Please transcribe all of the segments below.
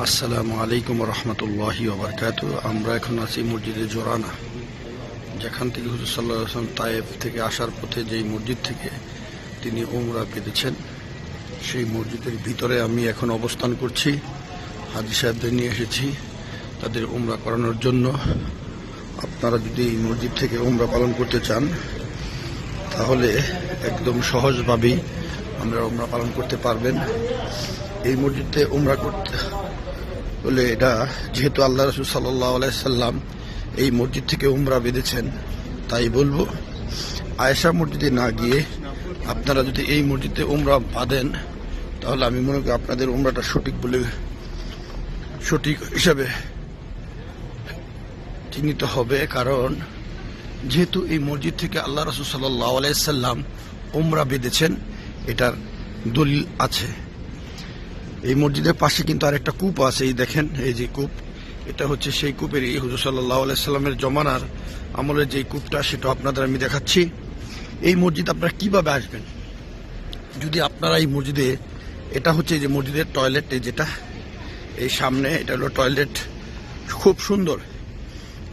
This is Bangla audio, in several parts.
আসসালামু আলাইকুম রহমতুল্লাহি ওবরকাত। আমরা এখন আছি মসজিদে জোরানা, যেখান থেকে হুজুর সাল্লাল্লাহু আলাইহি ওয়াসাল্লাম তায়েফ থেকে আসার পথে যেই মসজিদ থেকে তিনি উমরা পেতেছেন, সেই মসজিদের ভিতরে আমি এখন অবস্থান করছি। হাজী সাহেবদের নিয়ে এসেছি তাদের উমরা করানোর জন্য। আপনারা যদি এই মসজিদ থেকে উমরা পালন করতে চান তাহলে একদম সহজভাবেই আমরা উমরা পালন করতে পারবেন। এই মসজিদে উমরা করতে বলে এটা যেহেতু আল্লাহ রাসূল সাল্লাল্লাহু আলাইহি সাল্লাম এই মসজিদ থেকে উমরা বেঁধেছেন, তাই বলবো আয়েশা মসজিদে না গিয়ে আপনারা যদি এই মসজিদে উমরা বাঁধেন তাহলে আমি মনে করি আপনাদের উমরাটা সঠিক হিসাবে চিহ্নিত হবে। কারণ যেহেতু এই মসজিদ থেকে আল্লাহ রাসূল সাল্লাল্লাহু আলাইহি সাল্লাম উমরা বেঁধেছেন, এটার দলিল আছে। এই মসজিদের পাশে কিন্তু আরেকটা কূপ আছে, এই দেখেন, এই যে কূপ, এটা হচ্ছে সেই কূপেরই হুজুর সাল্লাল্লাহু আলাইহি সাল্লামের জমানার আমলের যে কূপটা, সেটা আপনাদের আমি দেখাচ্ছি। এই মসজিদ আপনারা কিভাবে আসবেন, যদি আপনারা এই মসজিদে, এটা হচ্ছে যে মসজিদের টয়লেট, যেটা এই সামনে, এটা হলো টয়লেট, খুব সুন্দর।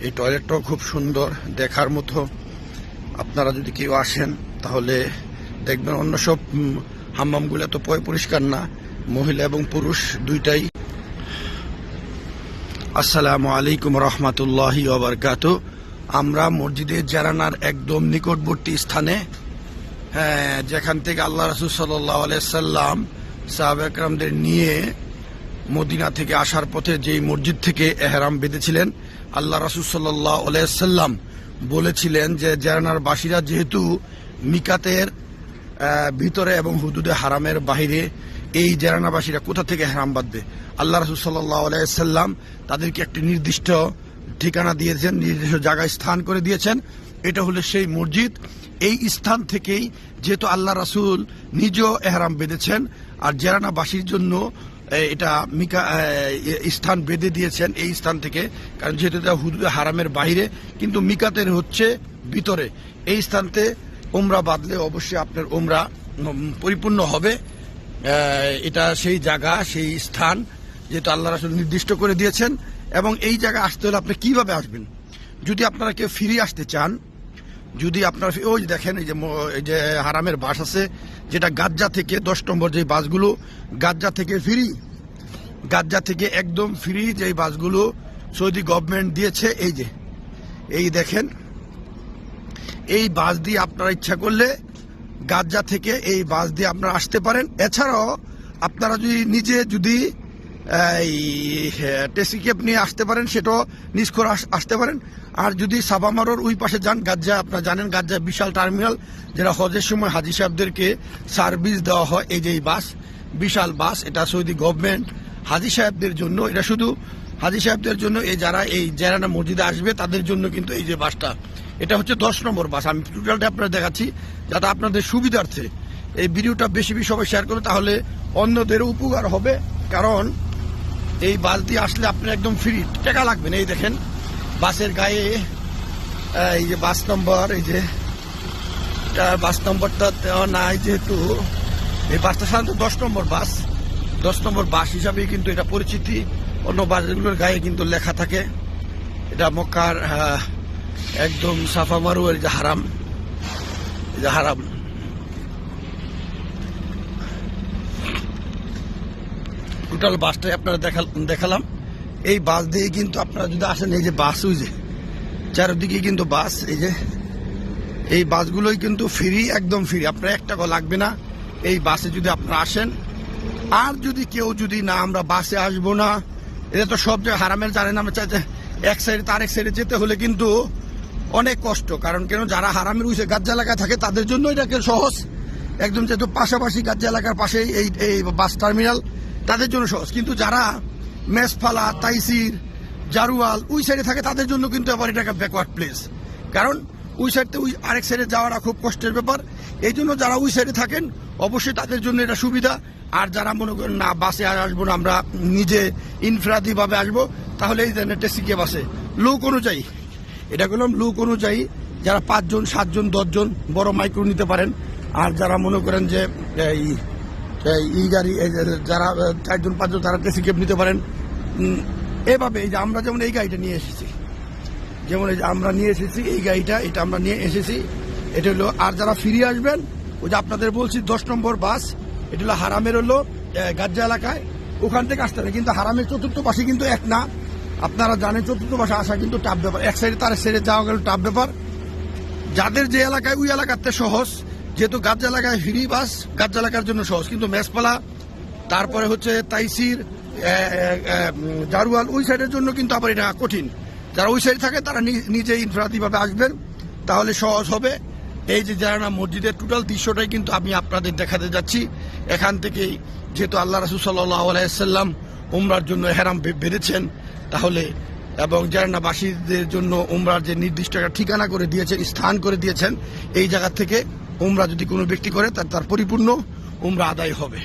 এই টয়লেটটাও খুব সুন্দর, দেখার মতো। আপনারা যদি কেউ আসেন তাহলে দেখবেন অন্য সব হাম্মামগুলো তো পরিষ্কার না, মহিলা এবং পুরুষ দুইটাই। আসসালামু আলাইকুম রহমতুল্লাহি ওবরকাত। আমরা মসজিদে জারানার একদম নিকটবর্তী স্থানে, যেখান থেকে আল্লাহ রাসূল সাল্লাল্লাহু আলাইহি সাল্লাম সাহাবা একরামদের নিয়ে মদিনা থেকে আসার পথে যেই মসজিদ থেকে এহরাম বেঁধেছিলেন, আল্লাহ রাসূল সাল্লাল্লাহু আলাইহি সাল্লাম বলেছিলেন যে জারানার বাসীরা যেহেতু মিকাতের ভিতরে এবং হুদুদে হারামের বাহিরে, এই জারানাবাসীরা কোথা থেকে এহরাম বাঁধবে? আল্লাহ রাসূল সাল্লাল্লাহু আলাইহি সাল্লাম তাদেরকে একটি নির্দিষ্ট ঠিকানা দিয়েছেন, নির্দিষ্ট জায়গায় স্থান করে দিয়েছেন। এটা হলো সেই মসজিদ। এই স্থান থেকেই যেহেতু আল্লাহ রাসূল নিজেও এহরাম বেঁধেছেন, আর জারানাবাসীর জন্য এটা স্থান বেঁধে দিয়েছেন এই স্থান থেকে, কারণ যেহেতু এটা হুদুদে হারামের বাইরে কিন্তু মিকাতের হচ্ছে ভিতরে। এই স্থানতে উমরা বাঁধলে অবশ্যই আপনার উমরা পরিপূর্ণ হবে। এটা সেই জায়গা, সেই স্থান যেটা আল্লাহ রাসূল নির্দিষ্ট করে দিয়েছেন। এবং এই জায়গায় আসতে হলে আপনি কিভাবে আসবেন? যদি আপনারা কেউ ফিরে আসতে চান, যদি আপনারা ওই দেখেন, এই যে হারামের বাস আছে, যেটা গাজ্জা থেকে 10 নম্বর যে বাসগুলো গাজ্জা থেকে ফ্রি, গাজ্জা থেকে একদম ফ্রি যে বাসগুলো সৌদি গভর্নমেন্ট দিয়েছে, এই দেখেন, এই বাস দিয়ে আপনারা ইচ্ছা করলে গাজ্জা থেকে এই বাস দিয়ে আপনারা আসতে পারেন। এছাড়াও আপনারা যদি ট্যাক্সি ক্যাব নিয়ে আসতে পারেন, সেটাও নিজ করে আসতে পারেন। আর যদি সাবামারোর ওই পাশে যান, গাজ্জা, আপনারা জানেন গাজ্জা বিশাল টার্মিনাল, যেটা হজের সময় হাজী সাহেবদেরকে সার্ভিস দেওয়া হয়। এই যে এই বাস, বিশাল বাস, এটা সৌদি গভর্নমেন্ট হাজী সাহেবদের জন্য, এটা শুধু হাজী সাহেবদের জন্য, এই যারা এই জারানা মসজিদে আসবে তাদের জন্য কিন্তু এই যে বাসটা, এটা হচ্ছে 10 নম্বর বাস। আমি টোটালটা আপনারা দেখাচ্ছি যাতে আপনাদের সুবিধার্থে এই ভিডিওটা বেশি সবাই শেয়ার করবে, তাহলে অন্যদেরও উপকার হবে। কারণ এই বাস দিয়ে আসলে আপনার একদম ফ্রি, টাকা লাগবে না। এই দেখেন বাসের গায়ে এই যে বাস নম্বর, এই যে বাস নম্বরটা দেওয়া নাই, যেহেতু এই বাসটা সাধারণত 10 নম্বর বাস, 10 নম্বর বাস হিসাবেই কিন্তু এটা পরিচিতি। অন্য বাসগুলোর গায়ে কিন্তু লেখা থাকে এটা মক্কার একদম সাফা মারুয়ার যে হারাম, টোটাল বাসটাই আপনারা দেখালাম। এই বাস দিয়ে কিন্তু আপনারা যদি আসেন, এই যে বাস, ওই যে চারিদিকে কিন্তু বাস, এই বাসগুলোই কিন্তু ফ্রি, একদম ফ্রি, আপনার 1 টাকা লাগবে না এই বাসে যদি আপনারা আসেন। আর যদি কেউ না আমরা বাসে আসবো না, এটা তো সব জায়গায় হারামের জানেন, আমরা চাইতে এক সাইডে তার এক সাইডে যেতে হলে কিন্তু অনেক কষ্ট। কারণ যারা হারামের উইসে গাজ্জা এলাকায় থাকে তাদের জন্য এটাকে সহজ, একদম যেহেতু পাশাপাশি গাজ্জা এলাকার পাশেই এই বাস টার্মিনাল, তাদের জন্য সহজ। কিন্তু যারা মেসফালা, তাইসির, জারুয়াল ওই সাইডে থাকে তাদের জন্য কিন্তু আবার এটা একটা ব্যাকওয়ার্ড প্লেস, কারণ ওই সাইডে আরেক সাইডে যাওয়াটা খুব কষ্টের ব্যাপার। এই জন্য যারা ওই সাইডে থাকেন অবশ্যই তাদের জন্য এটা সুবিধা। আর যারা মনে করেন না বাসে আসবো না, আমরা নিজে ইনফ্রাদি ভাবে আসবো, তাহলে এই ধরনের ট্যাক্সি ক্যাব আছে লোক অনুযায়ী, এটা করলাম লোক অনুযায়ী, যারা 5 জন 7 জন 10 জন বড় মাইক্রো নিতে পারেন। আর যারা মনে করেন যে এই গাড়ি যারা 4 জন 5 জন তারা ট্যাক্সি ক্যাব নিতে পারেন, এভাবে এই যে আমরা যেমন এই গাড়িটা নিয়ে এসেছি, যেমন এই যে আমরা নিয়ে এসেছি এই গাড়িটা, এটা আমরা নিয়ে এসেছি। এটা হলো, আর যারা ফিরে আসবেন ওই যে আপনাদের বলছি 10 নম্বর বাস, এটা হলো হারামের হলো গাজ্জা এলাকায়, ওখান থেকে আসতে হবে। কিন্তু হারামের চতুর্থ পাশে কিন্তু এক না, আপনারা জানেন চতুর্থ পাশে আসা কিন্তু টাফ ব্যাপার, এক সাইডে তার সাইডে যাওয়া গেল টাফ ব্যাপার। যাদের যে এলাকায় ওই এলাকাতে সহজ, যেহেতু গাজ্জা এলাকায় ফ্রি বাস, গাজ্জা এলাকার জন্য সহজ। কিন্তু মেসপালা, তারপরে হচ্ছে তাইসির, জারুয়াল, ওই সাইডের জন্য কিন্তু আবার এটা কঠিন। যারা ওই সাইড থাকে তারা নিজে ইনফরাদিভাবে আসবেন, তাহলে সহজ হবে। এই যে জারানা মসজিদের টোটাল দৃশ্যটাই কিন্তু আমি আপনাদের দেখাতে যাচ্ছি। এখান থেকেই যেহেতু আল্লাহ রাসূল সাল্লাল্লাহু আলাইহি ওয়াসাল্লাম উমরার জন্য ইহরাম বেঁধেছেন, তাহলে এবং জারানাবাসীদের জন্য উমরার যে নির্দিষ্ট একটা ঠিকানা করে দিয়েছেন, স্থান করে দিয়েছেন, এই জায়গা থেকে উমরা যদি কোনো ব্যক্তি করে তার পরিপূর্ণ উমরা আদায় হবে।